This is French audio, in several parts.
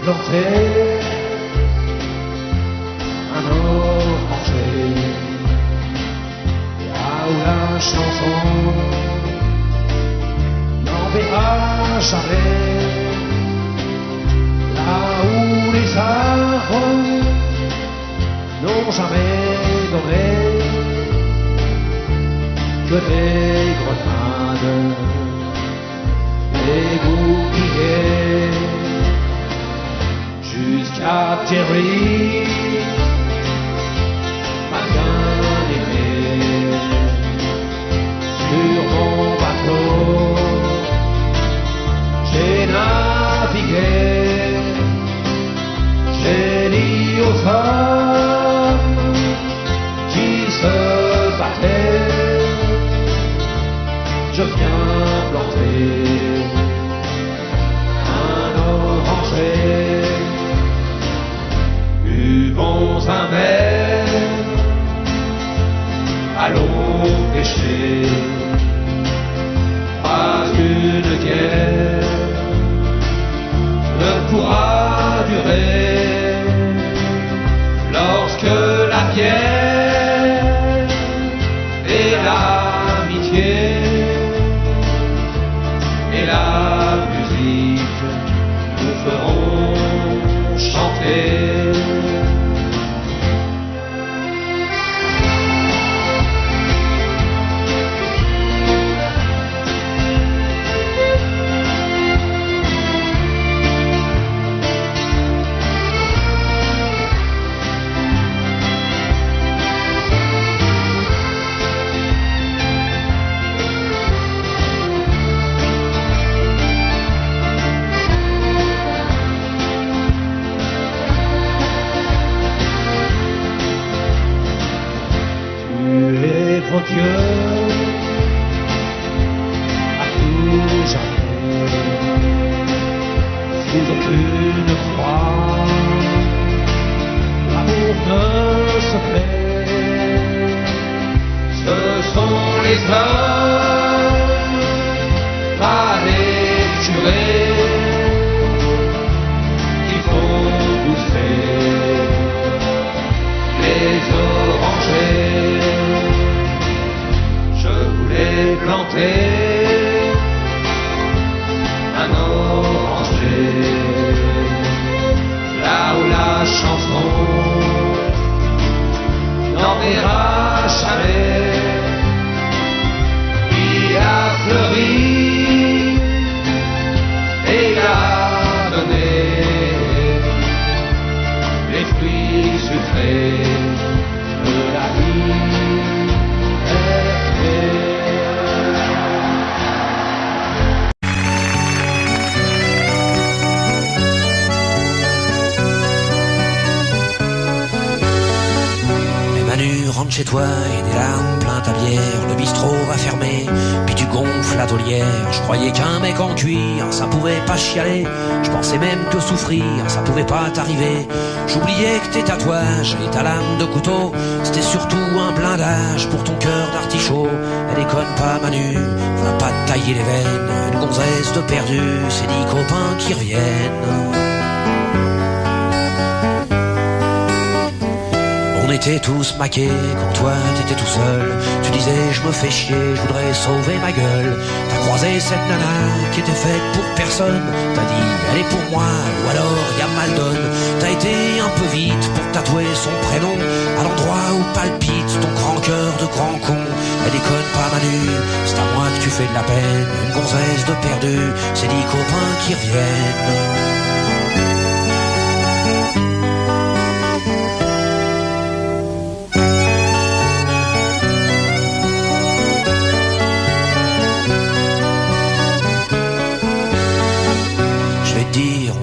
planté un oranger, là où la chanson n'enverra jamais, là où les arbres n'ont jamais donné que des grenades, des boucliers, jusqu'à Thierry, ma bien-aimée, sur mon bateau, j'ai navigué, j'ai dit aux hommes qui se battaient, je viens planter un oranger. Buvons un verre, allons pêcher, pas une guerre ne pourra durer lorsque la pierre et l'amitié et la musique nous feront chanter. Dieu, à tout jamais, sous aucune croix, l'amour ne se fait. Ce sont les hommes, pas les jurés, qui font pousser les orangers. Planter un oranger, là où la chanson n'enverra jamais, il a fleuri et il a donné les fruits sucrés de la vie. Rentre chez toi et des larmes plein ta bière, le bistrot va fermer, puis tu gonfles la taulière. Je croyais qu'un mec en cuir, ça pouvait pas chialer, je pensais même que souffrir, ça pouvait pas t'arriver. J'oubliais que tes tatouages et ta lame de couteau, c'était surtout un blindage pour ton cœur d'artichaut. Elle déconne pas Manu, va pas te tailler les veines, une gonzesse de perdu, c'est 10 copains qui reviennent. On était tous maqués quand toi t'étais tout seul. Tu disais je me fais chier, je voudrais sauver ma gueule. T'as croisé cette nana qui était faite pour personne. T'as dit elle est pour moi ou alors y'a Maldon. T'as été un peu vite pour tatouer son prénom à l'endroit où palpite ton grand cœur de grand con. Elle déconne pas Manu, c'est à moi que tu fais de la peine. Une gonzesse de perdu, c'est 10 copains qui reviennent.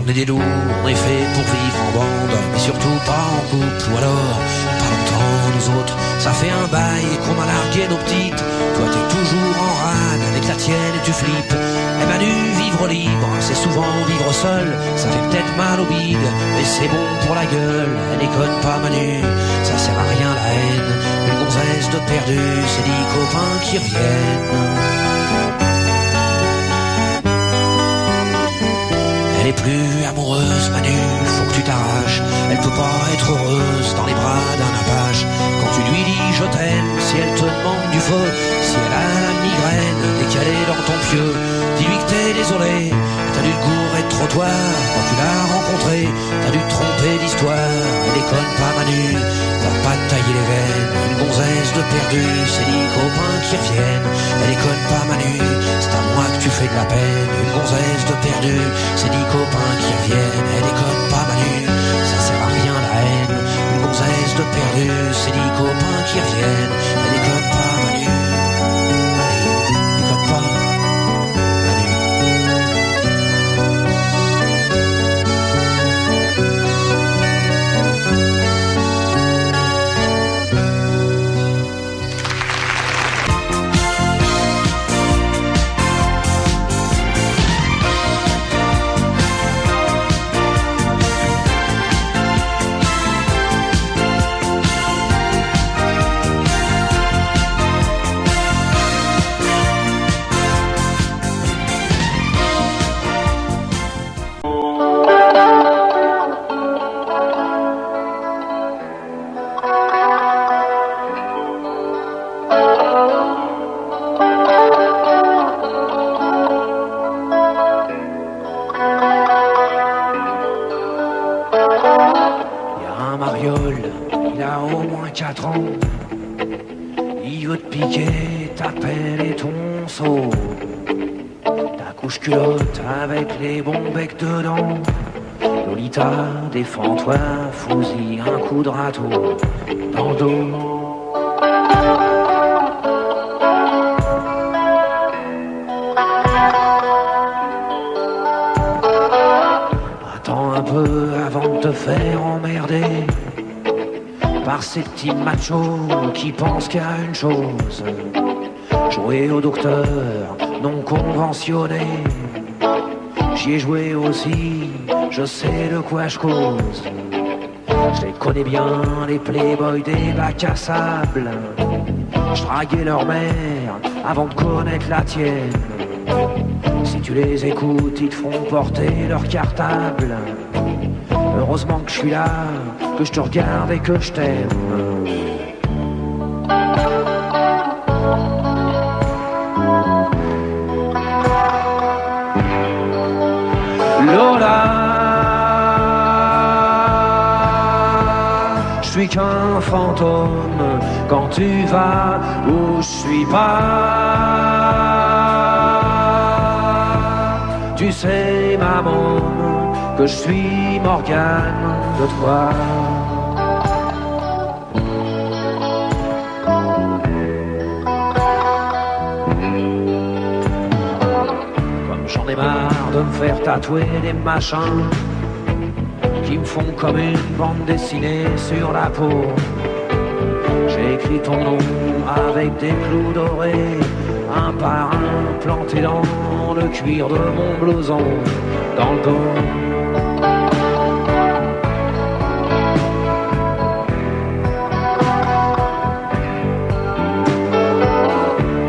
On est des loups, on est fait pour vivre en bande, mais surtout pas en couple, ou alors pas longtemps nous autres. Ça fait un bail qu'on a largué nos petites. Toi t'es toujours en rade avec la tienne et tu flippes. Eh Manu, vivre libre, c'est souvent vivre seul. Ça fait peut-être mal au bide, mais c'est bon pour la gueule. Elle déconne pas Manu, ça sert à rien la haine. Une gonzesse de perdu, c'est 10 copains qui reviennent. Elle Elle est plus amoureuse, Manu, faut que tu t'arraches. Elle peut pas être heureuse dans les bras d'un apache. Quand tu lui dis je t'aime, si elle te demande du feu, si elle a la migraine dès qu'elle est dans ton pieu, dis-lui que t'es désolé, t'as dû te gourer de trottoir quand tu l'as rencontrée, t'as dû te tromper d'histoire. Elle déconne pas, Manu, va pas te tailler les veines. Une gonzesse de perdu, c'est les copains qui reviennent. Elle déconne pas, Manu, c'est à moi que tu fais de la peine. Une gonzesse de perdu, c'est les copains qui reviennent. Elle déconne pas, Manu, ça sert à rien la haine. Une gonzesse de perdu, c'est les copains qui reviennent. Elle déconne pas, Manu, Manu, déconne pas, Manu. Il a au moins 4 ans. Il veut te piquer ta pelle et ton seau, ta couche culotte avec les bons becs dedans. Lolita, défends-toi, fous-y un coup de râteau dans le dos. Attends un peu avant de te faire emmerder par ces petits machos qui pensent qu'à une chose, jouer au docteur non conventionné. J'y ai joué aussi, je sais de quoi je cause. Je les connais bien, les playboys des bacs à sable. Je draguais leur mère avant de connaître la tienne. Si tu les écoutes, ils te feront porter leur cartable. Heureusement que je suis là, que je te regarde et que je t'aime. Lola, je suis qu'un fantôme quand tu vas où je suis pas. Tu sais, maman, que je suis Morgane de toi. Comme j'en ai marre de me faire tatouer des machins qui me font comme une bande dessinée sur la peau. J'ai écrit ton nom avec des clous dorés, un par un planté dans le cuir de mon blouson, dans le dos.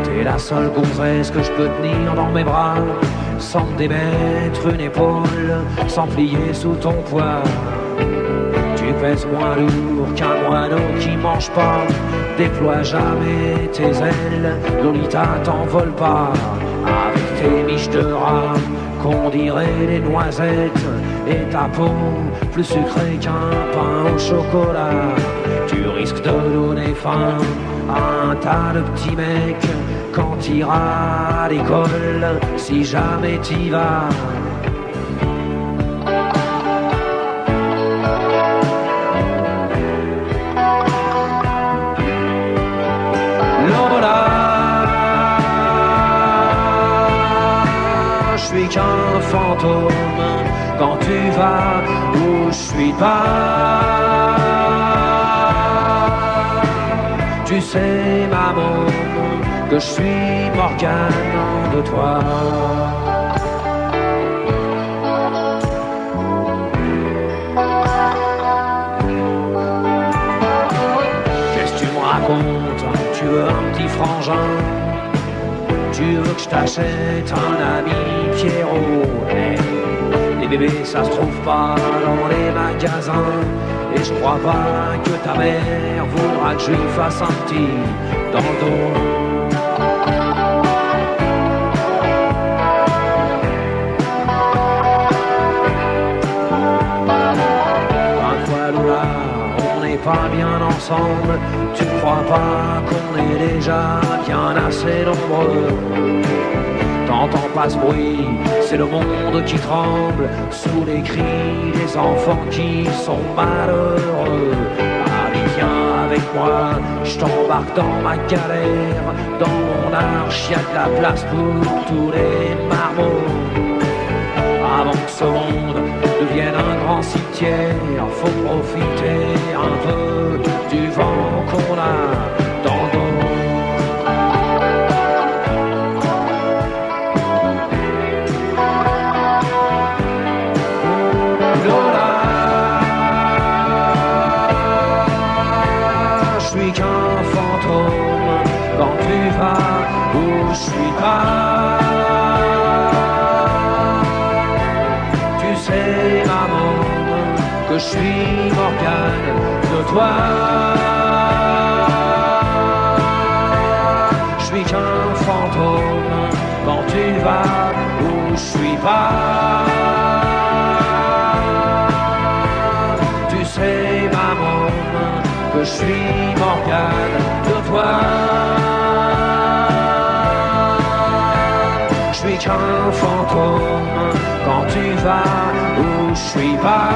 T'es la seule gonzesse que je peux tenir dans mes bras, sans me démettre une épaule, sans plier sous ton poids. Tu pèses moins lourd qu'un moineau qui mange pas. Déploie jamais tes ailes, Lolita, t'envole pas. Avec tes miches de rat, qu'on dirait des noisettes, et ta peau plus sucrée qu'un pain au chocolat. Tu risques de donner faim à un tas de petits mecs quand t'iras à l'école, si jamais t'y vas. Lola, je suis qu'un fantôme quand tu vas où je suis pas. Tu sais, maman, que je suis Morgane de toi. Qu'est-ce que tu me racontes? Tu veux un petit frangin? Tu veux que je t'achète un ami Pierrot? Hey, les bébé, ça se trouve pas dans les magasins. Et je crois pas que ta mère voudra que je lui fasse un petit dans le dos. Pas bien ensemble, tu crois pas qu'on est déjà bien assez nombreux? T'entends pas ce bruit, c'est le monde qui tremble sous les cris des enfants qui sont malheureux. Allez viens avec moi, je t'embarque dans ma galère, dans mon arche y'a de la place pour tous les marmots. Avant que ce monde devienne un grand cimetière, faut profiter un peu du vent qu'on a dans le dos. Lola, je suis qu'un fantôme quand tu vas où je suis pas. Que je suis Morgane de toi. Je suis qu'un fantôme quand tu vas où je suis pas. Tu sais maman que je suis Morgane de toi. Je suis qu'un fantôme quand tu vas où je suis pas.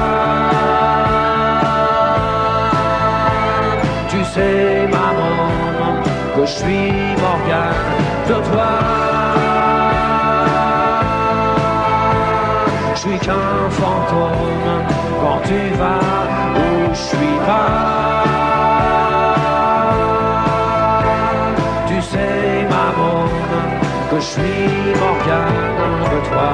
Tu sais maman que je suis Morgane de toi. Je suis qu'un fantôme quand tu vas où je suis pas. Tu sais maman que je suis Morgane de toi.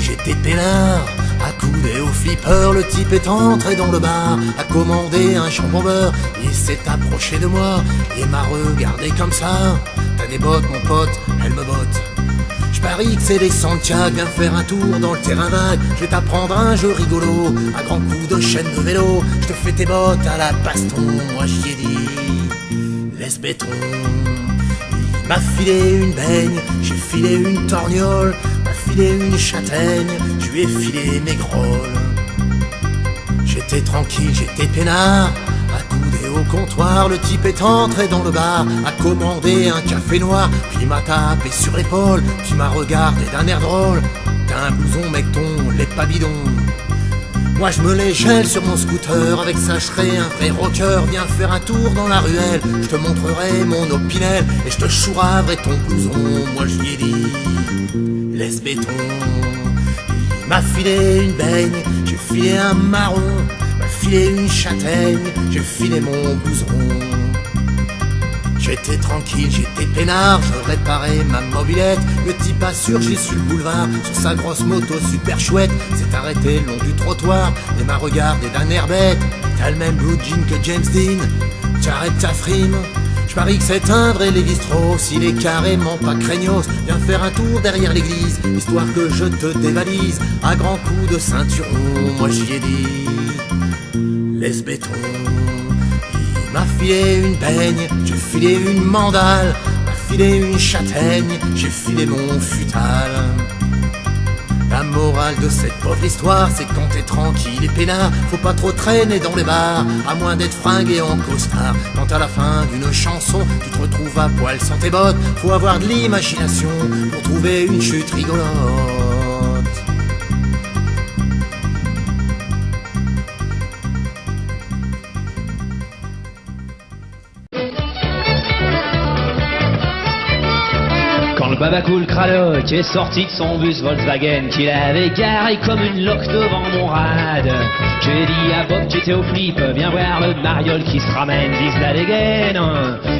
J'étais peinard, accoudé au flipper, le type est entré dans le bar, a commandé un jambon beurre, il s'est approché de moi, et m'a regardé comme ça. T'as des bottes mon pote, elle me botte. Je parie que c'est des Santiago, viens faire un tour dans le terrain vague, je vais t'apprendre un jeu rigolo, à grands coups de chaîne de vélo, je te fais tes bottes à la baston, moi j'y ai dit, laisse béton. Il m'a filé une baigne, j'ai filé une torgnole, une châtaigne, je lui ai filé mes grolles. J'étais tranquille, j'étais peinard, accoudé au comptoir, le type est entré dans le bar, a commandé un café noir, puis m'a tapé sur l'épaule, puis m'a regardé d'un air drôle. T'as un blouson mecton, les pas bidons. Moi je me les gèle sur mon scooter, avec ça je serai un vrai rocker. Viens faire un tour dans la ruelle, je te montrerai mon opinel, et je te chouraverai ton blouson, moi je lui ai dit, laisse béton. Il m'a filé une baigne, j'ai filé un marron, m'a filé une châtaigne, j'ai filé mon blouson. J'étais tranquille, j'étais peinard, je réparais ma mobilette. Le type a surgi sur le boulevard, sur sa grosse moto super chouette, s'est arrêté le long du trottoir et m'a regardé d'un air bête. T'as le même blue jean que James Dean, t'arrêtes ta frime. Je parie que c'est un vrai Lévi-Strauss, il est carrément pas craignos. Viens faire un tour derrière l'église, histoire que je te dévalise. À grands coups de ceinturon, moi j'y ai dit, laisse béton. Il m'a filé une baigne, j'ai filé une mandale, m'a filé une châtaigne, j'ai filé mon futal. La morale de cette pauvre histoire, c'est que quand t'es tranquille et peinard, faut pas trop traîner dans les bars, à moins d'être fringué en costard. Quand à la fin d'une chanson, tu te retrouves à poil sans tes bottes, faut avoir de l'imagination pour trouver une chute rigolote. le babacool crado qui est sorti de son bus Volkswagen qu'il avait garé comme une loque devant mon rad. J'ai dit à Bob qui était au flip, viens voir le mariole qui se ramène, vise la dégaine.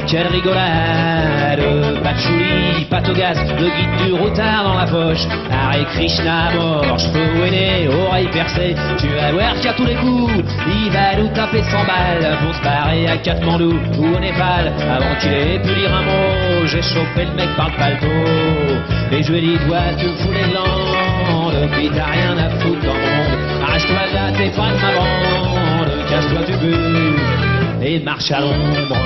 Quelle rigolade, patchouli, pâte au gaz, le guide du routard dans la poche. Hare Krishna mort, cheveux aînés, oreilles percées. Tu vas voir qu'à tous les coups, il va nous taper 100 balles pour se barrer à Katmandou ou au Népal. Avant qu'il ait pu lire un mot, j'ai chopé le mec par le paletot. Et je lui ai dit, toi tu me fous les glandes, puis t'as rien à foutre dans le monde. Arrache-toi de là, t'es pas de ma bande, casse-toi du but et marche à l'ombre.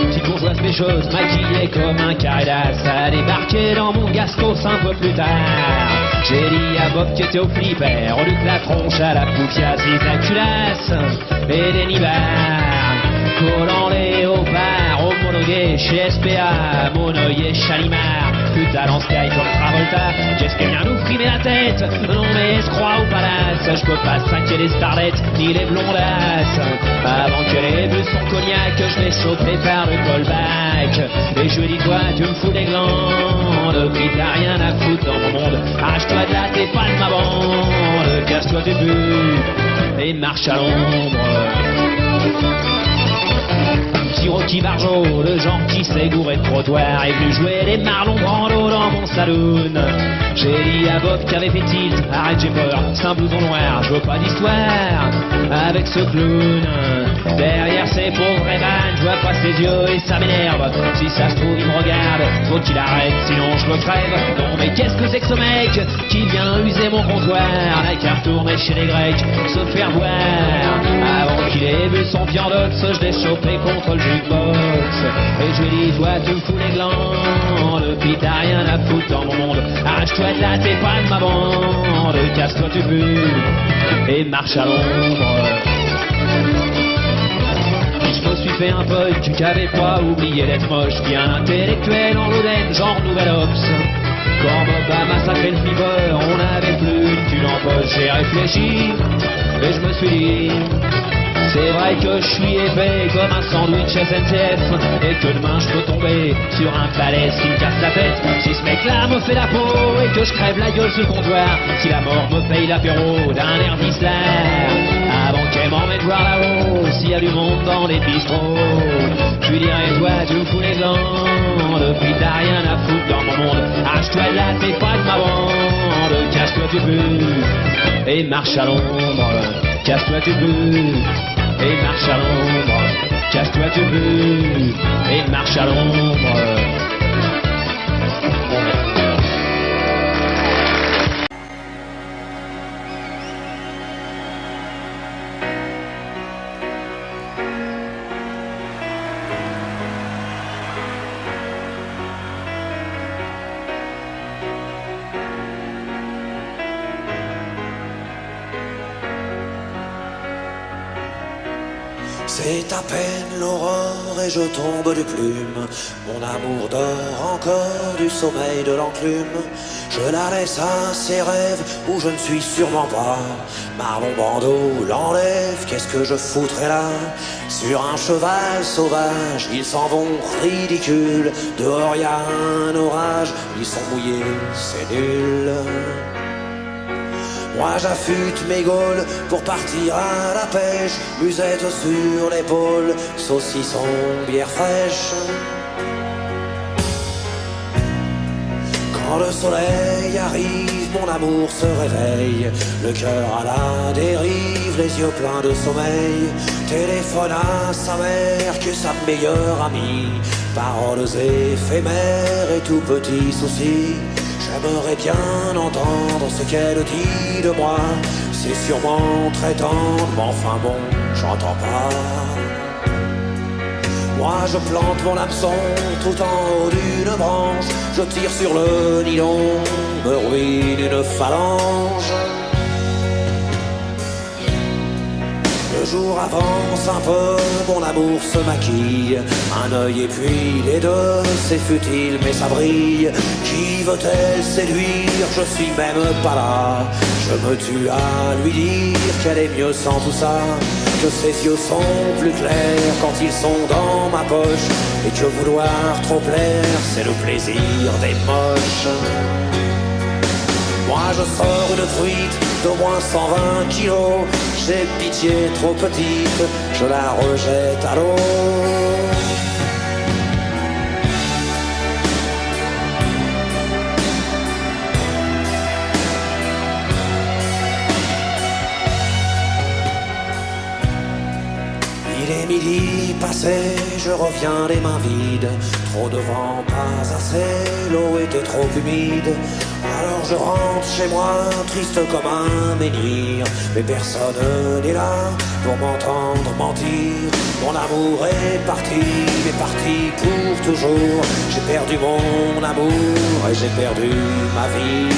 Petite bourgeoise pécheuse, maquillée comme un carré d'as, a débarqué dans mon gastos un peu plus tard. J'ai dit à Bob qui était au flipper, au lieu que la tronche à la poufiasse, la culasse et des nibards. Collant léopard, au monoguet chez SPA, monoyer Chalimard, putain dans Sky comme Travolta, qu'est-ce qu'elle vient nous frimer la tête? Non mais se croit au palace, je peux pas saquer les starlettes, ni les blondasses. Avant qu'elle ait bu son cognac, je l'ai chopé par le callback. Et je lui ai dit, toi tu me fous des glandes, puis t'as rien à foutre dans mon monde. Arrache-toi de là, t'es pas de ma bande, casse-toi du but et marche à l'ombre. Petit Rocky Barjo, le genre qui s'est gouré de trottoir, est venu jouer les Marlon Brando dans mon saloon. J'ai dit à Bob qui avait fait tilt, arrête j'ai peur, c'est un blouson noir, je veux pas d'histoire avec ce clown. Derrière ces pauvres vannes, je vois pas ses yeux et ça m'énerve. Si ça se trouve il me regarde, faut qu'il arrête, sinon je me crève. Non mais qu'est-ce que c'est que ce mec qui vient user mon comptoir, la carte tournée chez les Grecs, se faire voir. Avant qu'il ait bu son viandox, je l'ai chopé contre le jukebox. Et je lui ai dit, toi tu me fous les glandes, puis t'as rien à foutre dans mon monde. Arrache-toi de là, t'es pas de ma bande, casse-toi du but et marche à l'ombre. Je me suis fait un pote qui avait pas oublié d'être moche, bien intellectuel en l'Oden, genre Nouvel Ops. Quand Bob a massacré le flipper, on n'avait plus une thune en poche. J'ai réfléchi et je me suis dit, c'est vrai que je suis épais comme un sandwich SNCF, et que demain je peux tomber sur un balèze qui me casse la tête. Si ce mec-là me fait la peau et que je crève la gueule sur le comptoir, si la mort me paye l'apéro d'un air d'Islam, avant qu'elle m'emmène voir là-haut s'il y a du monde dans les bistrots, je lui dirai, toi tu me fous les glandes, puis t'as rien à foutre dans mon monde. Arrache-toi de là, t'es pas de ma bande, casse-toi du but et marche à l'ombre. Casse-toi du but et marche à l'ombre. Casse-toi du but et marche à l'ombre. C'est à peine l'aurore et je tombe de plume. Mon amour dort encore du sommeil de l'enclume. Je la laisse à ses rêves où je ne suis sûrement pas. Marlon Brando l'enlève, qu'est-ce que je foutrais là? Sur un cheval sauvage, ils s'en vont ridicules. Dehors y a un orage, ils sont mouillés, c'est nul. Moi j'affûte mes gaules pour partir à la pêche, musette sur l'épaule, saucisson, bière fraîche. Quand le soleil arrive, mon amour se réveille, le cœur à la dérive, les yeux pleins de sommeil. Téléphone à sa mère qui est sa meilleure amie, paroles éphémères et tout petits soucis. J'aimerais bien entendre ce qu'elle dit de moi, c'est sûrement très tendre, mais enfin bon, j'entends pas. Moi je plante mon hameçon tout en haut d'une branche, je tire sur le nylon, me ruine une phalange. Le jour avance un peu, mon amour se maquille. Un œil et puis les deux, c'est futile mais ça brille. Qui veut-elle séduire? Je suis même pas là. Je me tue à lui dire qu'elle est mieux sans tout ça, que ses yeux sont plus clairs quand ils sont dans ma poche, et que vouloir trop plaire, c'est le plaisir des moches. Moi je sors une truite d'au moins 120 kilos. J'ai pitié trop petite, je la rejette à l'eau. Il est midi passé, je reviens les mains vides. Trop de vent, pas assez, l'eau était trop humide. Alors je rentre chez moi, triste comme un menhir. Mais personne n'est là pour m'entendre mentir. Mon amour est parti, pour toujours. J'ai perdu mon amour et j'ai perdu ma vie.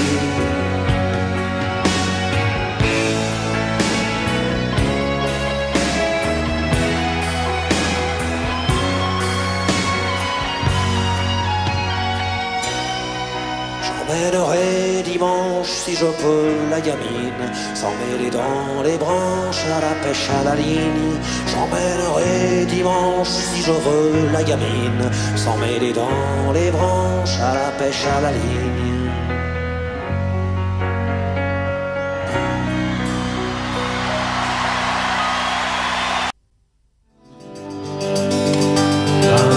J'emmènerai dimanche si je peux la gamine, sans mêler dans les branches à la pêche à la ligne. J'emmènerai dimanche si je veux la gamine, sans mêler dans les branches à la pêche à la ligne.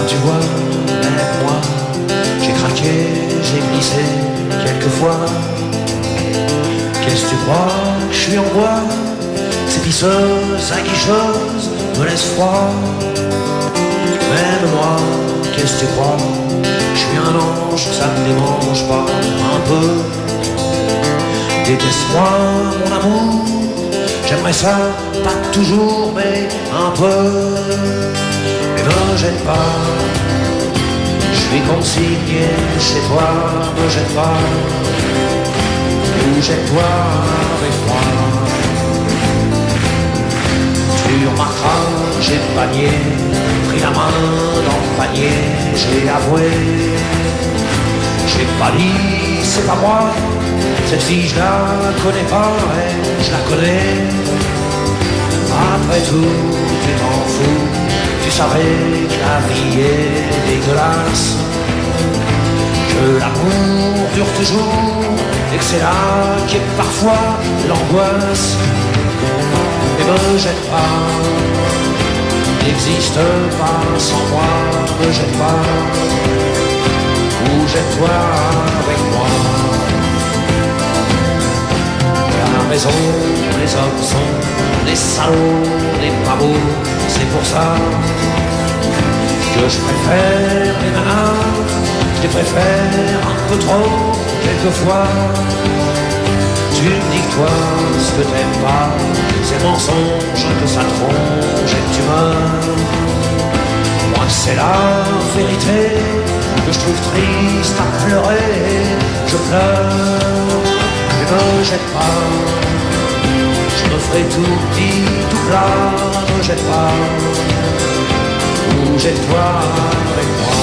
Tu vois, avec moi, j'ai craqué, j'ai glissé quelquefois. Qu'est-ce que tu crois? Je suis en bois. Ces pisseuses, aguicheuses me laissent froid. Même moi, qu'est-ce que tu crois? Je suis un ange, ça ne dérange pas un peu. Déteste-moi, mon amour. J'aimerais ça, pas toujours, mais un peu. Mais me jette pas. Je suis consigné chez toi, me jette pas. Ou jette-toi avec moi. Tu remarqueras, j'ai panier, pris la main dans le panier, j'ai avoué. J'ai pas dit, c'est pas moi. Cette fille, je la connais pas, et je la connais. Après tout, tu t'en fous. Tu savais que la vie est dégueulasse, que l'amour dure toujours, et que c'est là qu'est parfois l'angoisse. Et me jette pas, n'existe pas sans moi, me jette pas, ou jette-toi avec moi. La maison, les hommes sont des salauds, des pas beaux, c'est pour ça que je préfère les nanas, je les préfère un peu trop, quelquefois. Tu me dis que toi, ce que t'aimes pas, c'est le mensonge, que ça te ronge et que tu meurs. Moi, c'est la vérité que je trouve triste à pleurer, je pleure, mais me jette pas. Je me ferai tout petit, tout plat, me jette pas. Ou jette-toi avec moi.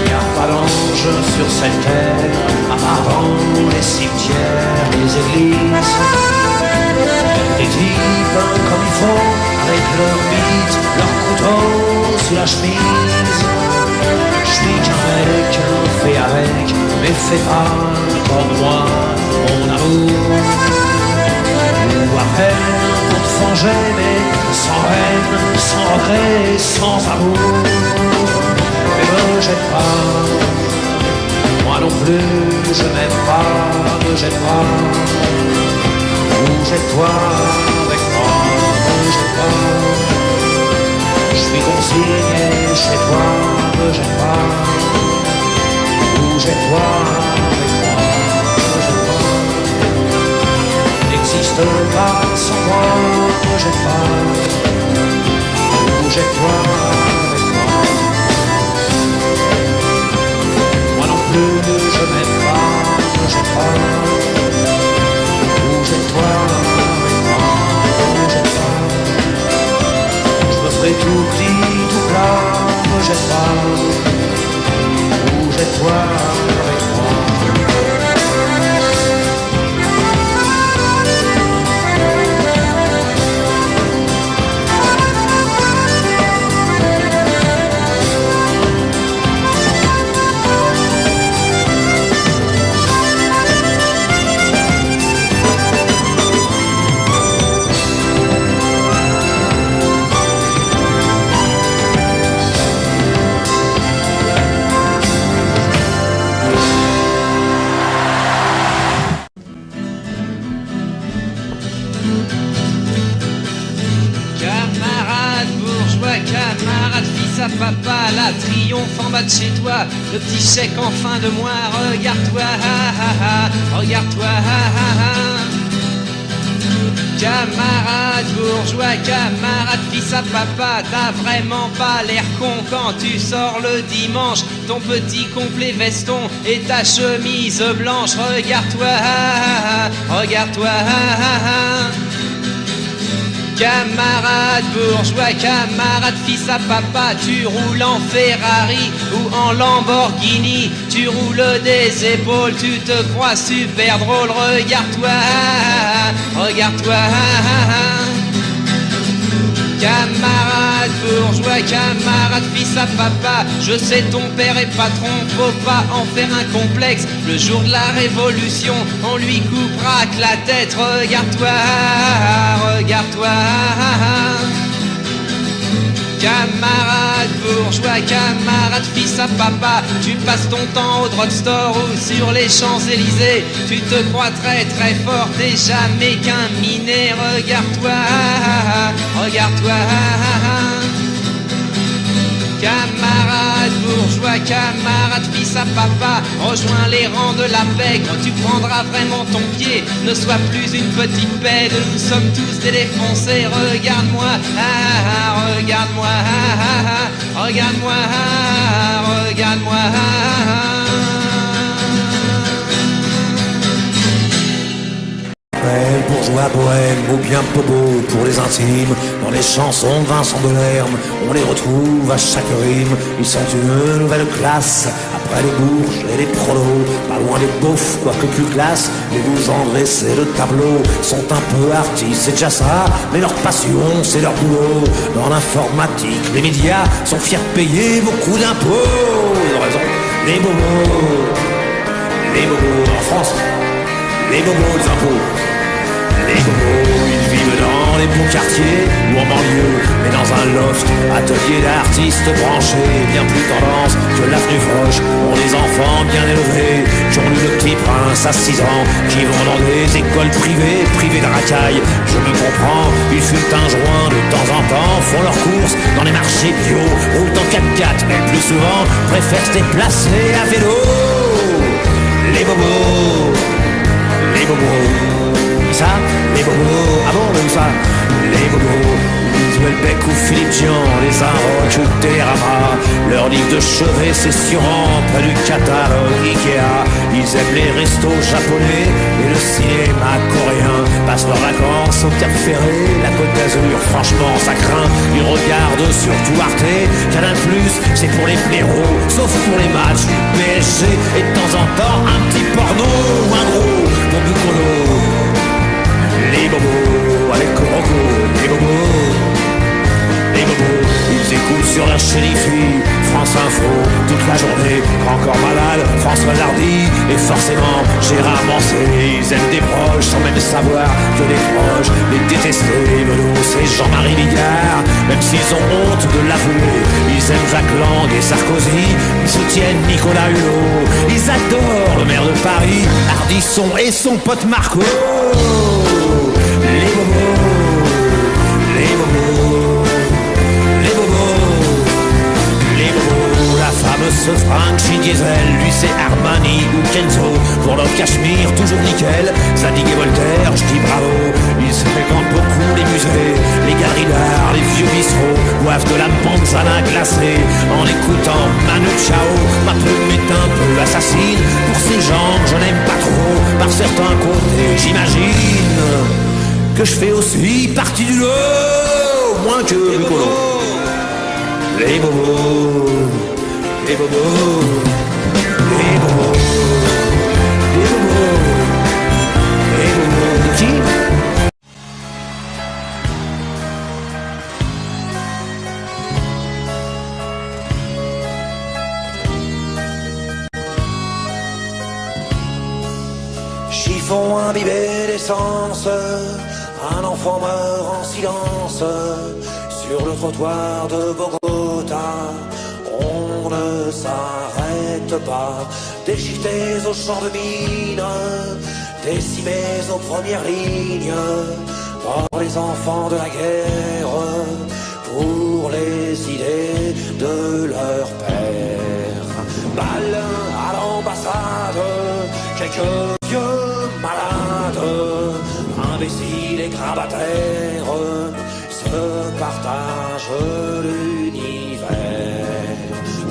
Y'a pas d'ange sur cette terre, à part dans les cimetières, les églises. Des types comme il faut, avec leurs bites, leurs couteaux sous la chemise. Je suis qu'un mec, fait avec, mais fais pas comme moi, mon amour. Ou à peine pour te venger, mais sans haine, sans regret, sans amour. Mais me jette pas, moi non plus, je m'aime pas, me jette pas. Ou jette-toi avec moi, me jette pas. Je suis consigné chez toi, me jette pas. Ou jette-toi avec moi, me jette pas. N'existe pas sans moi, me jette pas. Ou jette-toi avec moi. papa, la triomphe en bas de chez toi, le petit chèque en fin de mois, regarde-toi, regarde-toi, camarade bourgeois, camarade fils à papa, t'as vraiment pas l'air con quand tu sors le dimanche, ton petit complet veston et ta chemise blanche, regarde-toi, regarde-toi. Camarade bourgeois, camarade fils à papa, tu roules en Ferrari ou en Lamborghini, tu roules des épaules, tu te crois super drôle, regarde-toi, regarde-toi. Camarade bourgeois, camarade fils à papa, je sais ton père est patron, faut pas en faire un complexe. Le jour de la révolution, on lui coupera que la tête. Regarde-toi, regarde-toi. Camarade bourgeois, camarade fils à papa, tu passes ton temps au drugstore ou sur les Champs-Élysées. Tu te crois très très fort, t'es jamais qu'un minet. Regarde-toi, regarde-toi. Camarade bourgeois, camarade fils à papa, rejoins les rangs de la pègre, tu prendras vraiment ton pied. Ne sois plus une petite pède, nous sommes tous des défoncés. Regarde-moi, regarde-moi, regarde-moi, regarde-moi. Bourgeois bohème ou bien bobo pour les intimes. Dans les chansons de Vincent Delerme, on les retrouve à chaque rime. Ils sont une nouvelle classe, après les bourges et les prolos. Pas loin des beaufs, quoique plus classe. Les vous endressés le tableau sont un peu artistes, c'est déjà ça. Mais leur passion, c'est leur boulot. Dans l'informatique, les médias sont fiers de payer beaucoup d'impôts. Ils ont raison, les bobos. Les bobos en France, les bobos des impôts. Les bobos, ils vivent dans les beaux quartiers ou en banlieue, mais dans un loft, atelier d'artistes branchés, bien plus tendance que l'avenue Froche. Ont des enfants bien élevés, qui ont lu Le Petit Prince à 6 ans, qui vont dans des écoles privées, privées de racailles. Je me comprends, ils fument un joint de temps en temps, font leurs courses dans les marchés bio, roulent en 4x4, mais plus souvent préfèrent se déplacer à vélo. Les bobos, les bobos. Ça, les bobos, ah bon, mais ça, les bobos, Welbeck ou Philippe Dian, les Inrocks ou Télérama, leur livre de chevet sessionant près du catalogue Ikea. Ils aiment les restos japonais et le cinéma coréen, passent leurs vacances au Cap Ferré, la Côte d'Azur, franchement ça craint. Ils regardent surtout Arte, Canal+, c'est pour les blaireaux, sauf pour les matchs du PSG, et de temps en temps un petit porno ou un gros pour Bucolo. Les bobos avec Coroco, les bobos, les bobos, ils écoutent sur la chaîne IFI, France Info, toute la journée, encore malade, François Hardy, et forcément Gérard Manset. Ils aiment des proches sans même savoir que les proches les détestaient. Les Bedos et Jean-Marie Bigard, même s'ils ont honte de l'avouer. Ils aiment Jacques Lang et Sarkozy, ils soutiennent Nicolas Hulot. Ils adorent le maire de Paris, Ardisson et son pote Marco. Les bobos, les bobos, les bobos, les bobos. La fameuse fringue chez Diesel, lui c'est Armani ou Kenzo. Pour leur cachemire, toujours nickel. Zadig et Voltaire, je dis bravo. Ils se fréquentent beaucoup les musées, les galeries d'art, les vieux bistrots. Boivent de la panzana glacée en écoutant Manu Chao. Ma plume est un peu assassine. Pour ces gens que je n'aime pas trop, par certains côtés, j'imagine que je fais aussi partie du lot, moins que le colo. Les bobos, les bobos, les bobos, les bobos, les bobos de qui? Chiffon imbibé d'essence, un enfant meurt en silence sur le trottoir de Bogota. On ne s'arrête pas, déchiquetés au champ de mine, décimés aux premières lignes, par les enfants de la guerre, pour les idées de leur père. Balle à l'ambassade, quelques vieux malades, imbéciles et grabataires, se partagent l'univers.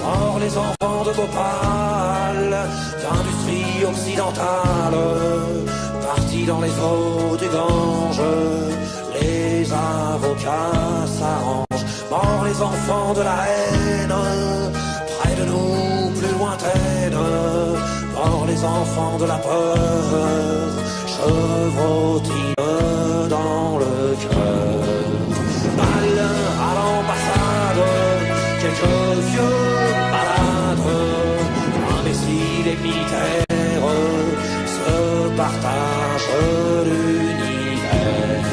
Or les enfants de Bhopal, d'industrie occidentale, partis dans les eaux du Gange, les avocats s'arrangent. Mort les enfants de la haine, près de nous, plus lointaine. Mort les enfants de la peur, chevrotine dans le cœur. Balle à l'ambassade, quelques vieux malades, imbéciles et militaires, se partagent l'univers.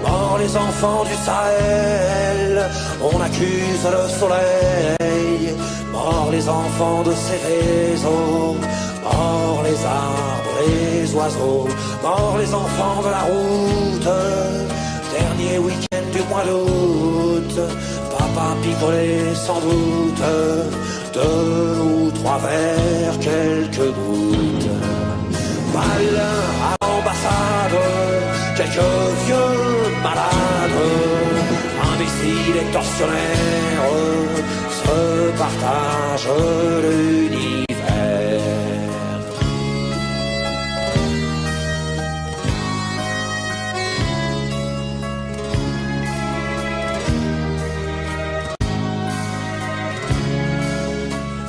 Mort les enfants du Sahel, on accuse le soleil. Mort les enfants de Céveso, mort les arbres, les oiseaux. Mort les enfants de la route, dernier week-end du mois d'août. Papa picolait sans doute, 2 ou 3 verres, quelques gouttes. Balle à l'ambassade, quelques vieux malades, imbéciles et tortionnaires, se partagent l'univers.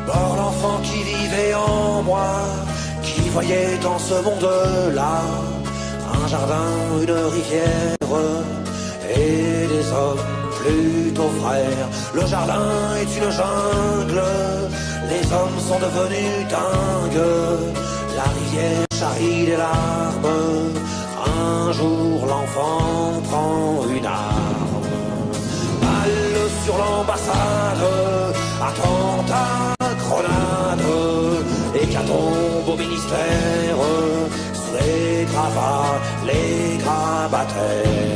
Mort l'enfant qui vivait en moi, qui voyait dans ce monde-là un jardin, une rivière et des hommes plutôt frères. Le jardin est une jungle, les hommes sont devenus dingues. La rivière charrie des larmes, un jour l'enfant prend une arme. Balle sur l'ambassade, attentat, grenade, hécatombe au ministère, sous les gravats, les grabataires.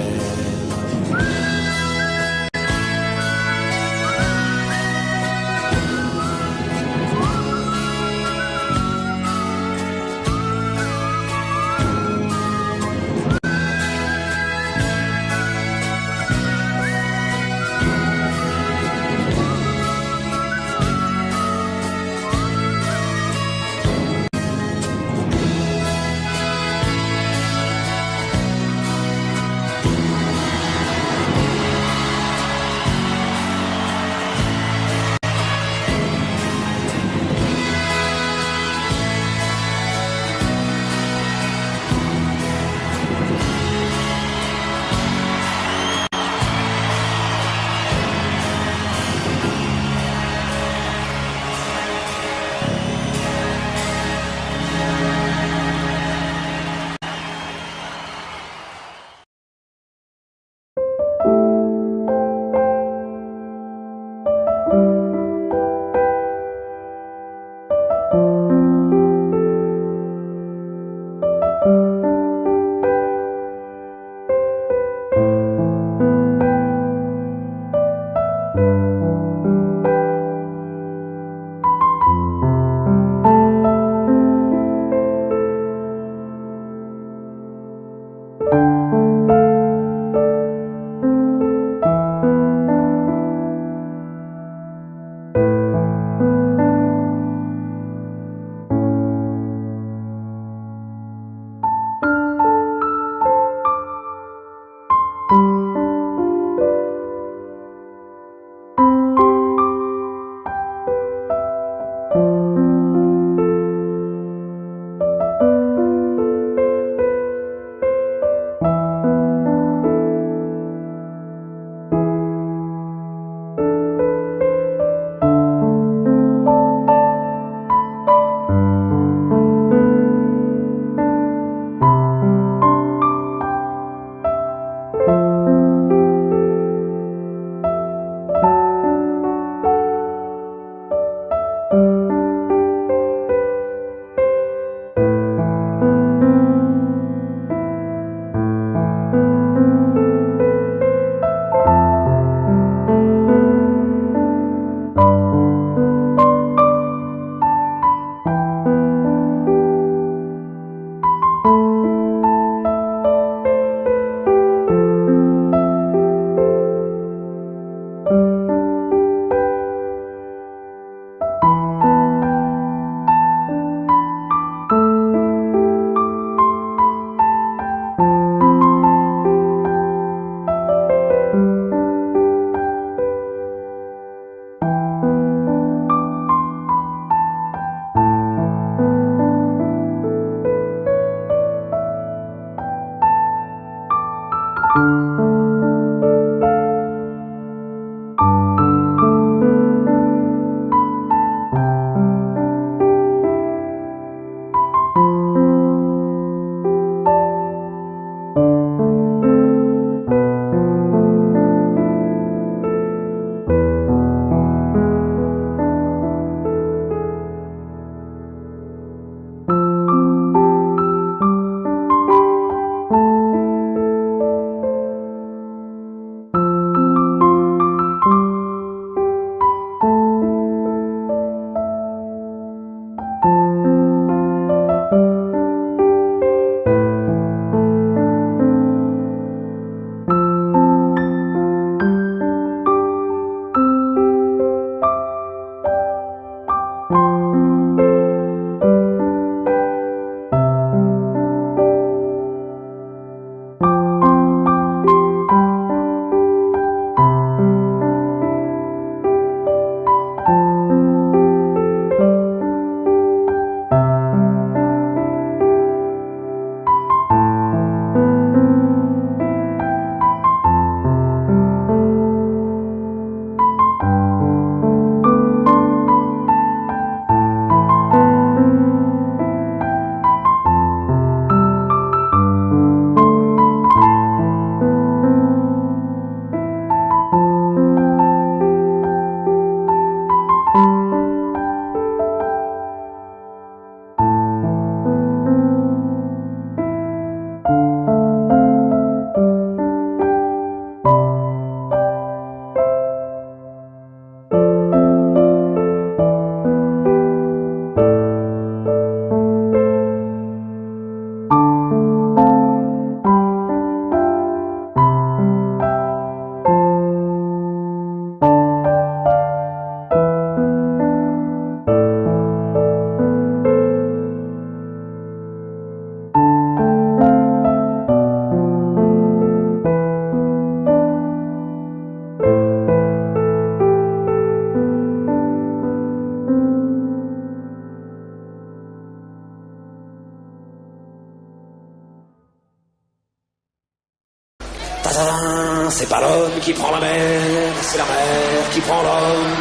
C'est pas l'homme qui prend la mer, c'est la mer qui prend l'homme.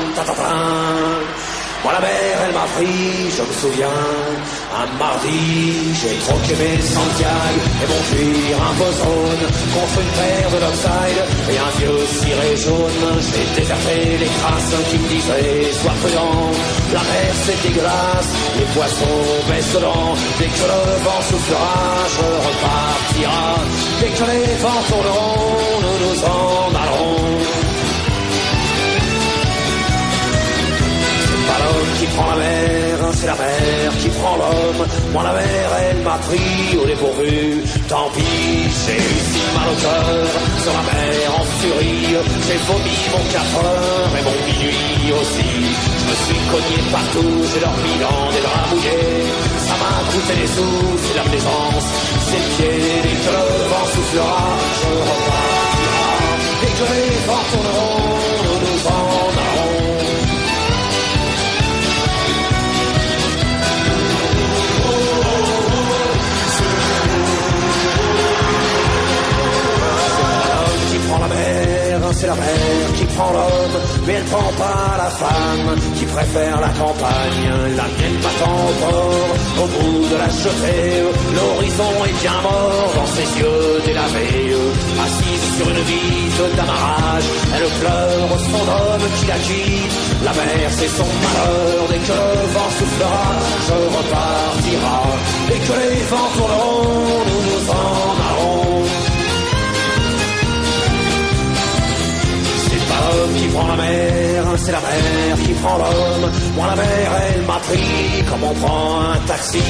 Moi la mer elle m'a pris, je me souviens, un mardi, j'ai troqué mes Santiago et mon cuir un peu jaune contre une paire de Lopside et un vieux ciré jaune. J'ai déserté les crasses qui me disaient sois prudent, la mer c'est dégueulasse, les poissons baissent dedans. Dès que le vent soufflera, je repartira. Dès que les vents tourneront, nous nous en allons. C'est pas l'homme qui prend la mer, c'est la mer qui prend l'homme. Moi la mer elle m'a pris au dépourvu. Tant pis, j'ai eu si mal au cœur. Sur la mer en furie, j'ai vomi mon 4 heures et mon minuit aussi. Je me suis cogné partout, j'ai dormi dans des draps mouillés. Ça m'a coûté des sous, c'est la plaisance, c'est le pied. Dès que le vent soufflera, je repartira. Dès que les vents tourneront, nous nous en allons. La mer, c'est la mer qui prend l'homme, mais elle prend pas la femme qui préfère la campagne. La mienne m'attend au port, au bout de la jetée. L'horizon est bien mort dans ses yeux délavés. Assise sur une vitre d'amarrage, elle pleure son homme qui la quitte. La mer c'est son malheur, dès que le vent soufflera, je repartira. Dès que les vents tourneront, nous nous en allons. L'homme qui prend la mer, c'est la mer qui prend l'homme. Moi la mer elle m'a pris comme on prend un taxi.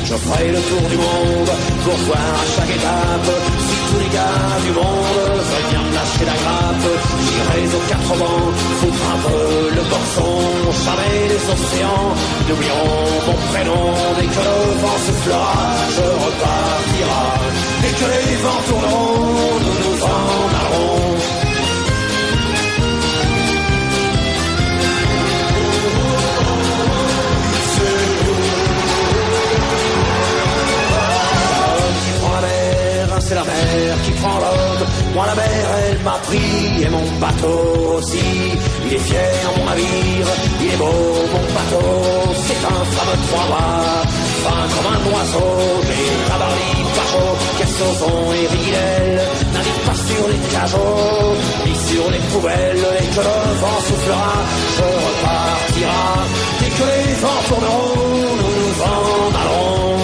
Je ferai le tour du monde pour voir à chaque étape si tous les gars du monde veulent bien me lâcher la grappe. J'irai aux 4 vents, foutre un peu le boxon. Jamais les océans n'oublieront mon prénom. Dès que le vent soufflera, je repartira. Dès que les vents tourneront, nous nous en allons. C'est la mer qui prend l'homme, Moi la mer elle m'a pris et mon bateau aussi. Il est fier mon navire, il est beau mon bateau. C'est un fameux trois-mâts, fin comme un oiseau. Mais tabarly, pas chaud, Kersozon et Ridel navigue pas sur les cajots, ni sur les poubelles. Et que le vent soufflera, je repartira. Dès que les vents tourneront, nous nous en allons.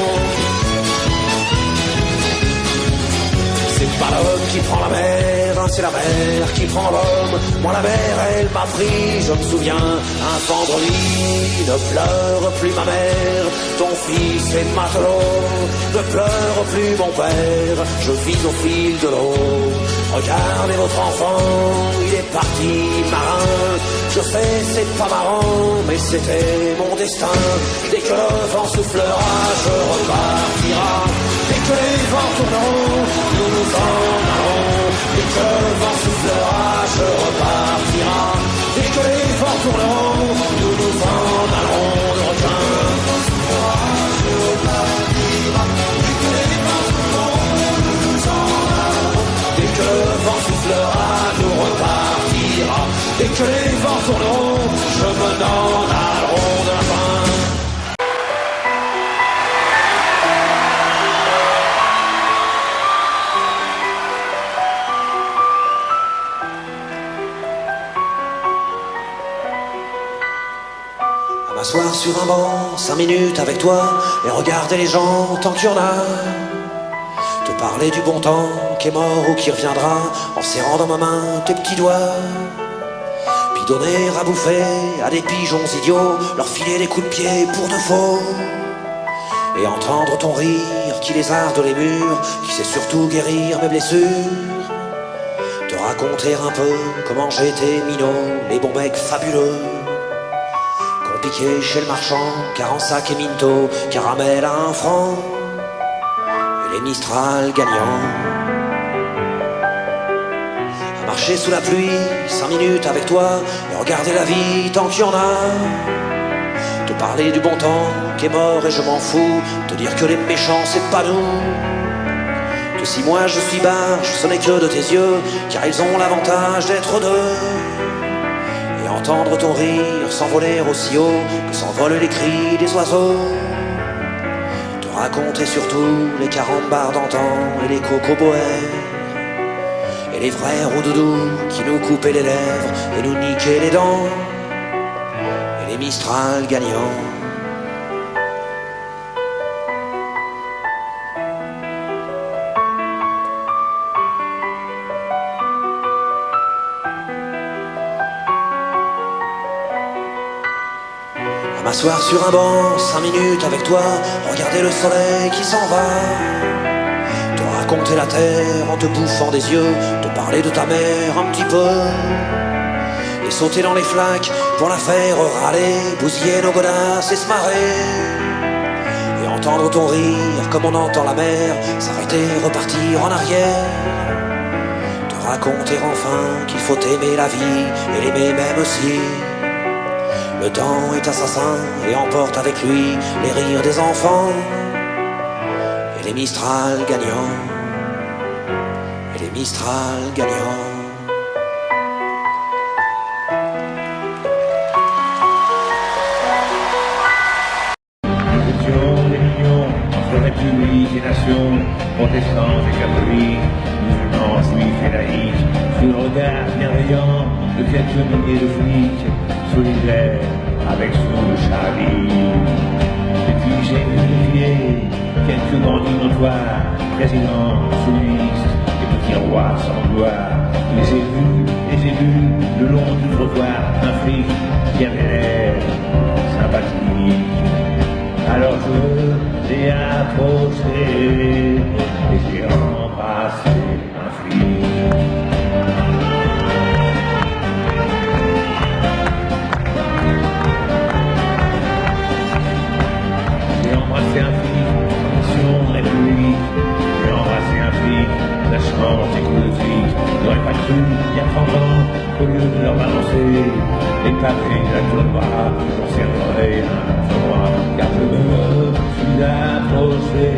C'est pas l'homme qui prend la mer, c'est la mer qui prend l'homme. Moi la mer elle m'a pris, je me souviens, un vendredi. Ne pleure plus ma mère, ton fils est matelot. Ne pleure plus mon père, je vis au fil de l'eau. Regardez votre enfant, il est parti marin. Je sais c'est pas marrant, mais c'était mon destin. Dès que le vent soufflera, je repartira. Dès que les vents tourneront, nous nous en allons. Dès que le vent soufflera, je repartira. Dès que les vents tourneront, nous nous en allons. Le requin soufflera, je repartira. Dès que les vents tourneront, nous nous en allons. Dès que le vent soufflera, nous repartira. Dès que les vents tourneront, je me n'en allons de la fin. M'asseoir sur un banc, 5 minutes avec toi, et regarder les gens tant qu'il y en a. Te parler du bon temps qui est mort ou qui reviendra, en serrant dans ma main tes petits doigts. Puis donner à bouffer à des pigeons idiots, leur filer des coups de pied pour de faux. Et entendre ton rire qui lézarde les murs, qui sait surtout guérir mes blessures. Te raconter un peu comment j'étais minot, les bons mecs fabuleux. Piqué chez le marchand, car en sac et minto, caramel à 1 franc, et les Mistral gagnants. À marcher sous la pluie, 5 minutes avec toi, et regarder la vie tant qu'il y en a. Te parler du bon temps qui est mort et je m'en fous, te dire que les méchants c'est pas nous. Que si moi je suis barge, ce n'est que de tes yeux, car ils ont l'avantage d'être deux. Entendre ton rire s'envoler aussi haut que s'envolent les cris des oiseaux. Te raconter surtout les carambars d'antan et les cocoboères. Et les vrais roudoudous qui nous coupaient les lèvres et nous niquaient les dents. Et les Mistral gagnants. M'asseoir sur un banc, 5 minutes avec toi, regarder le soleil qui s'en va. Te raconter la terre en te bouffant des yeux, te parler de ta mère un petit peu. Et sauter dans les flaques pour la faire râler, bousiller nos godasses et se marrer. Et entendre ton rire comme on entend la mer, s'arrêter, repartir en arrière. Te raconter enfin qu'il faut aimer la vie et l'aimer même aussi. Le temps est assassin et emporte avec lui les rires des enfants. Et les Mistral gagnants. Et les Mistral gagnants. Nous étions des millions entre républiques et nations, protestants et catholiques, musulmans, juifs et laïcs, sous le regard bienveillant de quelques milliers de flics, solidaires avec son Charlie. Et puis j'ai vérifié quelques bandits notoires, présidents, sous-ministres et petits rois sans gloire. Les élus, le long du trottoir, un flic qui avait l'air sympathique. Alors je l'ai approché et j'ai embrassé un flic. J'ai embrassé un flic, mission république. J'ai embrassé un flic, lâchement des coups de flic. J'aurais pas cru, il y a 30 ans, qu'au lieu de leur balancer les pavés de la couloir, j'en serverais un endroit, car je me suis approché.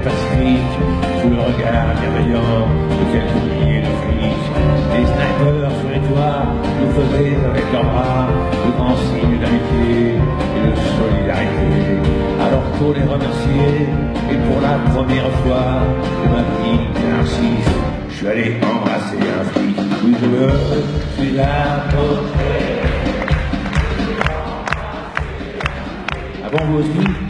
Pacifique, sous le regard bienveillant de quelques milliers de flics. Les snipers sur les toits nous faisaient avec leurs bras de grands signes d'amitié et de solidarité. Alors pour les remercier, et pour la première fois de ma vie d'anarchiste, je suis allé embrasser un flic. Oui, je suis là pour... Ah bon, vous aussi?